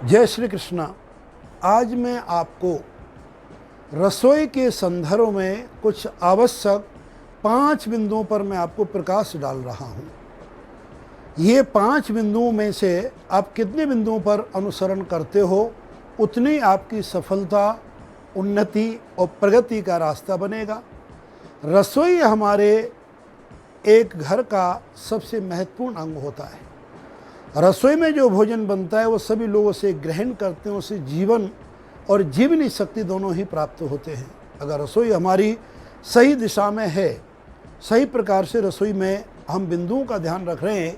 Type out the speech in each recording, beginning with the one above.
जय श्री कृष्णा। आज मैं आपको रसोई के संदर्भ में कुछ आवश्यक 5 बिंदुओं पर मैं आपको प्रकाश डाल रहा हूँ। ये 5 बिंदुओं में से आप कितने बिंदुओं पर अनुसरण करते हो, उतनी आपकी सफलता, उन्नति और प्रगति का रास्ता बनेगा। रसोई हमारे एक घर का सबसे महत्वपूर्ण अंग होता है। रसोई में जो भोजन बनता है वो सभी लोगों से ग्रहण करते हैं, उसे जीवन और जीवनी शक्ति दोनों ही प्राप्त होते हैं। अगर रसोई हमारी सही दिशा में है, सही प्रकार से रसोई में हम बिंदुओं का ध्यान रख रहे हैं,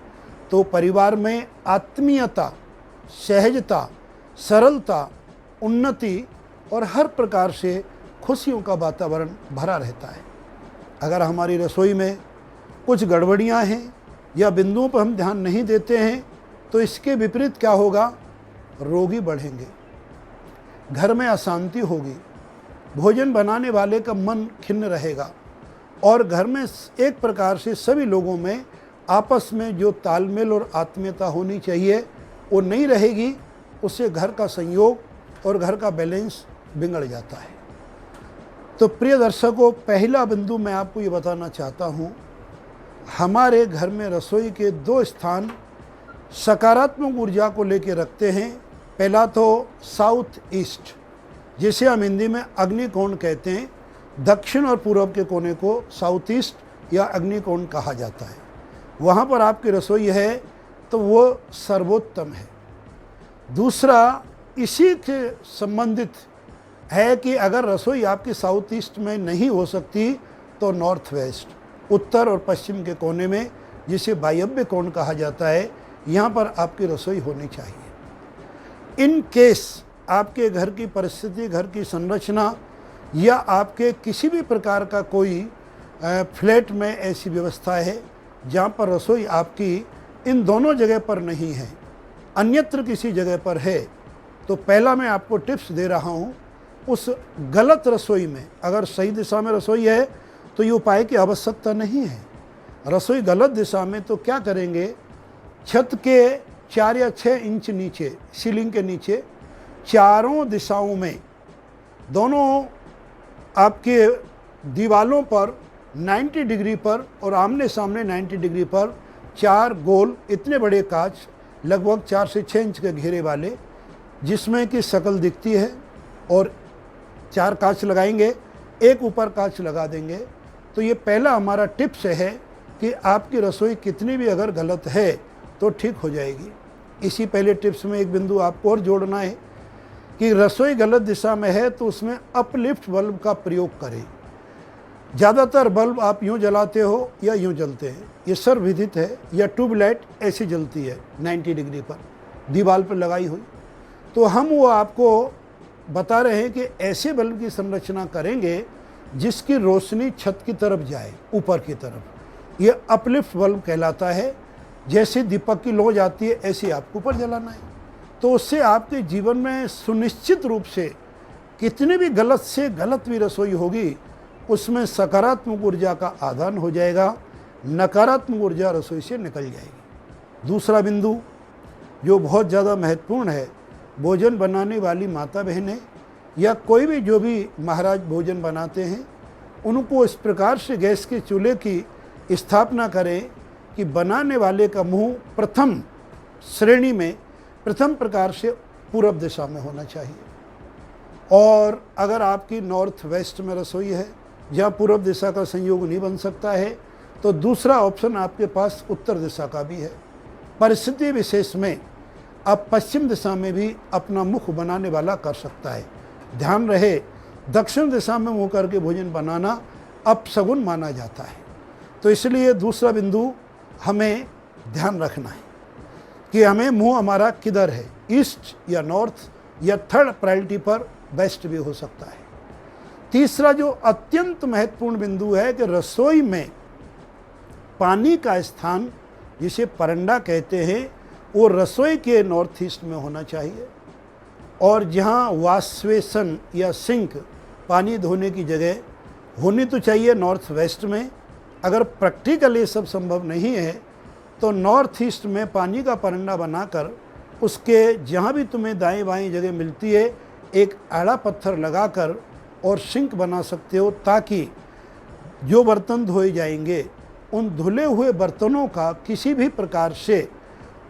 तो परिवार में आत्मीयता, सहजता, सरलता, उन्नति और हर प्रकार से खुशियों का वातावरण भरा रहता है। अगर हमारी रसोई में कुछ गड़बड़ियां हैं या बिंदुओं पर हम ध्यान नहीं देते हैं, तो इसके विपरीत क्या होगा? रोगी बढ़ेंगे, घर में अशांति होगी, भोजन बनाने वाले का मन खिन्न रहेगा और घर में एक प्रकार से सभी लोगों में आपस में जो तालमेल और आत्मीयता होनी चाहिए वो नहीं रहेगी। उससे घर का संयोग और घर का बैलेंस बिगड़ जाता है। तो प्रिय दर्शकों, पहला बिंदु मैं आपको ये बताना चाहता हूँ, हमारे घर में रसोई के 2 स्थान सकारात्मक ऊर्जा को लेकर रखते हैं। पहला तो साउथ ईस्ट, जिसे हम हिंदी में अग्निकोण कहते हैं। दक्षिण और पूर्व के कोने को साउथ ईस्ट या अग्निकोण कहा जाता है। वहाँ पर आपकी रसोई है तो वो सर्वोत्तम है। दूसरा, इसी से संबंधित है कि अगर रसोई आपकी साउथ ईस्ट में नहीं हो सकती तो नॉर्थ वेस्ट, उत्तर और पश्चिम के कोने में, जिसे वायव्य कोण कहा जाता है, यहाँ पर आपकी रसोई होनी चाहिए। इन केस आपके घर की परिस्थिति, घर की संरचना या आपके किसी भी प्रकार का कोई फ्लैट में ऐसी व्यवस्था है जहाँ पर रसोई आपकी इन दोनों जगह पर नहीं है, अन्यत्र किसी जगह पर है, तो पहला मैं आपको टिप्स दे रहा हूँ। उस गलत रसोई में अगर सही दिशा में रसोई है तो ये उपाय की आवश्यकता नहीं है। रसोई गलत दिशा में तो क्या करेंगे, छत के 4 या 6 इंच नीचे, सीलिंग के नीचे, चारों दिशाओं में, दोनों आपके दीवालों पर 90 डिग्री पर और आमने सामने 90 डिग्री पर 4 गोल इतने बड़े कांच, लगभग 4 से 6 इंच के घेरे वाले, जिसमें कि शक्ल दिखती है, और 4 कांच लगाएंगे, एक ऊपर कांच लगा देंगे। तो ये पहला हमारा टिप्स है कि आपकी रसोई कितनी भी अगर गलत है तो ठीक हो जाएगी। इसी पहले टिप्स में एक बिंदु आपको और जोड़ना है कि रसोई गलत दिशा में है तो उसमें अपलिफ्ट बल्ब का प्रयोग करें। ज़्यादातर बल्ब आप यूँ जलाते हो या यूँ जलते हैं, ये सर्वविदित है, या ट्यूबलाइट ऐसी जलती है 90 डिग्री पर दीवार पर लगाई हुई। तो हम वो आपको बता रहे हैं कि ऐसे बल्ब की संरचना करेंगे जिसकी रोशनी छत की तरफ जाए, ऊपर की तरफ। ये अपलिफ्ट बल्ब कहलाता है। जैसे दीपक की लौ जाती है ऐसे आपको ऊपर जलाना है। तो उससे आपके जीवन में सुनिश्चित रूप से कितनी भी गलत से गलत भी रसोई होगी, उसमें सकारात्मक ऊर्जा का आदान हो जाएगा, नकारात्मक ऊर्जा रसोई से निकल जाएगी। दूसरा बिंदु जो बहुत ज़्यादा महत्वपूर्ण है, भोजन बनाने वाली माता बहनें या कोई भी जो भी महाराज भोजन बनाते हैं, उनको इस प्रकार से गैस के चूल्हे की स्थापना करें कि बनाने वाले का मुंह प्रथम श्रेणी में, प्रथम प्रकार से पूर्व दिशा में होना चाहिए। और अगर आपकी नॉर्थ वेस्ट में रसोई है जहाँ पूर्व दिशा का संयोग नहीं बन सकता है, तो दूसरा ऑप्शन आपके पास उत्तर दिशा का भी है। परिस्थिति विशेष में आप पश्चिम दिशा में भी अपना मुख बनाने वाला कर सकता है। ध्यान रहे, दक्षिण दिशा में मुँह करके भोजन बनाना अपशगुन माना जाता है। तो इसलिए दूसरा बिंदु हमें ध्यान रखना है कि हमें मुंह हमारा किधर है, ईस्ट या नॉर्थ, या थर्ड प्रायोरिटी पर वेस्ट भी हो सकता है। तीसरा जो अत्यंत महत्वपूर्ण बिंदु है कि रसोई में पानी का स्थान, जिसे परंडा कहते हैं, वो रसोई के नॉर्थ ईस्ट में होना चाहिए। और जहाँ वॉश बेसिन या सिंक, पानी धोने की जगह, होनी तो चाहिए नॉर्थ वेस्ट में। अगर प्रैक्टिकल ये सब संभव नहीं है तो नॉर्थ ईस्ट में पानी का परंडा बनाकर उसके जहाँ भी तुम्हें दाएं बाएं जगह मिलती है एक आड़ा पत्थर लगाकर और सिंक बना सकते हो, ताकि जो बर्तन धोए जाएंगे उन धुले हुए बर्तनों का किसी भी प्रकार से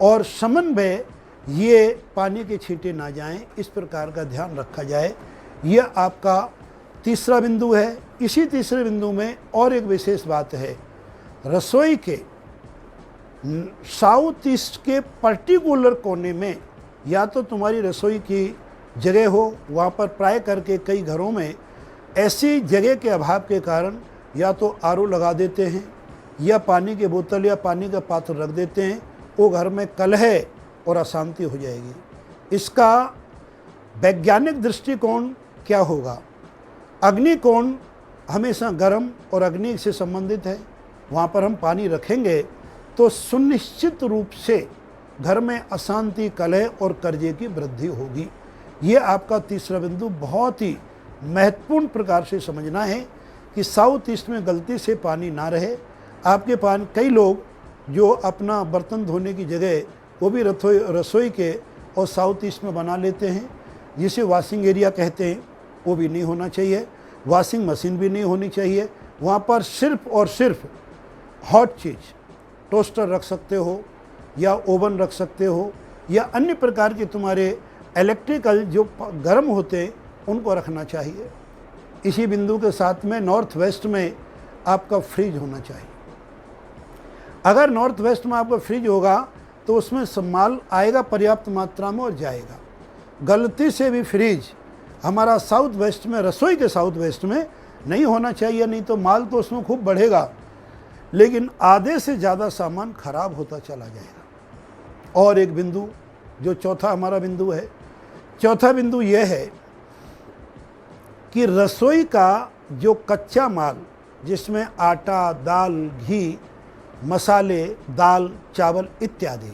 और समन्वय ये पानी के छींटे ना जाएं, इस प्रकार का ध्यान रखा जाए। यह आपका तीसरा बिंदु है। इसी तीसरे बिंदु में और एक विशेष बात है, रसोई के साउथ ईस्ट के पर्टिकुलर कोने में या तो तुम्हारी रसोई की जगह हो, वहाँ पर प्राय करके कई घरों में ऐसी जगह के अभाव के कारण या तो आरओ लगा देते हैं या पानी की बोतल या पानी का पात्र रख देते हैं, वो घर में कलह और अशांति हो जाएगी। इसका वैज्ञानिक दृष्टिकोण क्या होगा? अग्निकोण हमेशा गर्म और अग्नि से संबंधित है। वहाँ पर हम पानी रखेंगे तो सुनिश्चित रूप से घर में अशांति, कलह और कर्जे की वृद्धि होगी। ये आपका तीसरा बिंदु बहुत ही महत्वपूर्ण प्रकार से समझना है कि साउथ ईस्ट में गलती से पानी ना रहे। आपके पास कई लोग जो अपना बर्तन धोने की जगह वो भी रसोई के और साउथ ईस्ट में बना लेते हैं, जिसे वॉशिंग एरिया कहते हैं, वो भी नहीं होना चाहिए। वॉशिंग मशीन भी नहीं होनी चाहिए। वहाँ पर सिर्फ और सिर्फ हॉट चीज़, टोस्टर रख सकते हो या ओवन रख सकते हो या अन्य प्रकार के तुम्हारे इलेक्ट्रिकल जो गर्म होते हैं उनको रखना चाहिए। इसी बिंदु के साथ में नॉर्थ वेस्ट में आपका फ्रिज होना चाहिए। अगर नॉर्थ वेस्ट में आपका फ्रिज होगा तो उसमें माल आएगा पर्याप्त मात्रा में और जाएगा। गलती से भी फ्रिज हमारा साउथ वेस्ट में, रसोई के साउथ वेस्ट में नहीं होना चाहिए, नहीं तो माल तो उसमें खूब बढ़ेगा लेकिन आधे से ज़्यादा सामान खराब होता चला जाएगा। और एक बिंदु जो चौथा हमारा बिंदु है, चौथा बिंदु यह है कि रसोई का जो कच्चा माल जिसमें आटा, दाल, घी, मसाले, दाल, चावल इत्यादि,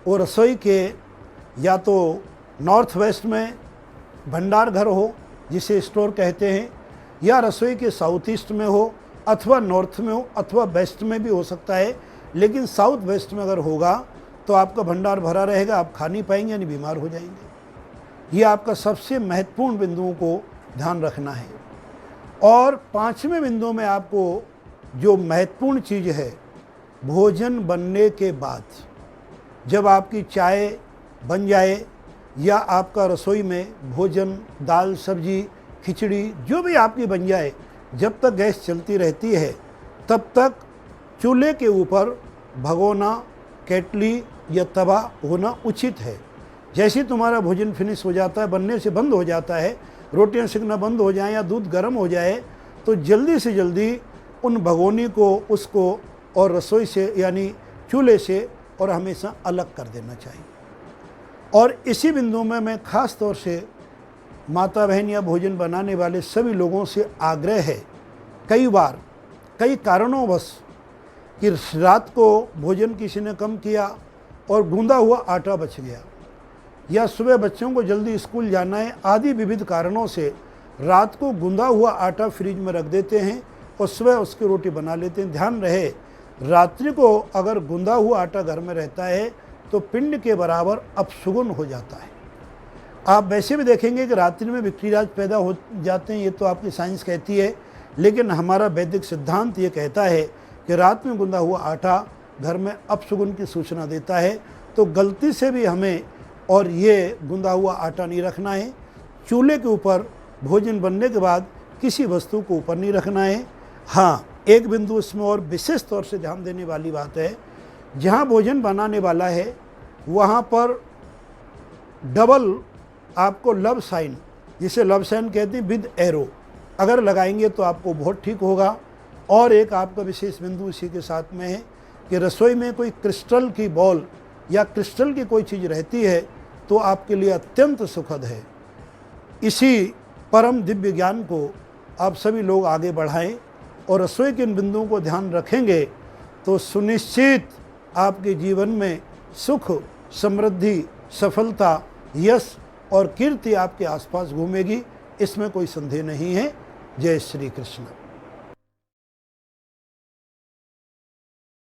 वो रसोई के या तो नॉर्थ वेस्ट में भंडार घर हो जिसे स्टोर कहते हैं, या रसोई के साउथ ईस्ट में हो अथवा नॉर्थ में हो अथवा वेस्ट में भी हो सकता है, लेकिन साउथ वेस्ट में अगर होगा तो आपका भंडार भरा रहेगा, आप खा नहीं पाएंगे यानी बीमार हो जाएंगे। ये आपका सबसे महत्वपूर्ण बिंदुओं को ध्यान रखना है। और पांचवें बिंदु में आपको जो महत्वपूर्ण चीज़ है, भोजन बनने के बाद जब आपकी चाय बन जाए या आपका रसोई में भोजन, दाल, सब्जी, खिचड़ी जो भी आपकी बन जाए, जब तक गैस चलती रहती है तब तक चूल्हे के ऊपर भगोना, केटली या तवा होना उचित है। जैसे ही तुम्हारा भोजन फिनिश हो जाता है, बनने से बंद हो जाता है, रोटियां सिकना बंद हो जाए या दूध गर्म हो जाए, तो जल्दी से जल्दी उन भगोनी को, उसको और रसोई से यानी चूल्हे से और हमेशा अलग कर देना चाहिए। और इसी बिंदु में मैं ख़ास तौर से माता बहन या भोजन बनाने वाले सभी लोगों से आग्रह है, कई बार कई कारणोंवश कि रात को भोजन किसी ने कम किया और गूंदा हुआ आटा बच गया, या सुबह बच्चों को जल्दी स्कूल जाना है, आदि विविध कारणों से रात को गूंदा हुआ आटा फ्रिज में रख देते हैं और सुबह उसकी रोटी बना लेते हैं। ध्यान रहे, रात्रि को अगर गूंदा हुआ आटा घर में रहता है तो पिंड के बराबर अपशुगुन हो जाता है। आप वैसे भी देखेंगे कि रात्रि में विक्रीराज पैदा हो जाते हैं, ये तो आपकी साइंस कहती है, लेकिन हमारा वैदिक सिद्धांत ये कहता है कि रात में गूंदा हुआ आटा घर में अपशुगुन की सूचना देता है। तो गलती से भी हमें और ये गूंदा हुआ आटा नहीं रखना है। चूल्हे के ऊपर भोजन बनने के बाद किसी वस्तु को ऊपर नहीं रखना है। हाँ, एक बिंदु इसमें और विशेष तौर से ध्यान देने वाली बात है, जहाँ भोजन बनाने वाला है वहाँ पर डबल आपको लव साइन, जिसे लव साइन कहते हैं विद एरो, अगर लगाएंगे तो आपको बहुत ठीक होगा। और एक आपका विशेष बिंदु इसी के साथ में है कि रसोई में कोई क्रिस्टल की बॉल या क्रिस्टल की कोई चीज़ रहती है तो आपके लिए अत्यंत सुखद है। इसी परम दिव्य ज्ञान को आप सभी लोग आगे बढ़ाएं और रसोई के इन बिंदुओं को ध्यान रखेंगे तो सुनिश्चित आपके जीवन में सुख, समृद्धि, सफलता, यश और कीर्ति आपके आसपास घूमेगी, इसमें कोई संदेह नहीं है। जय श्री कृष्ण।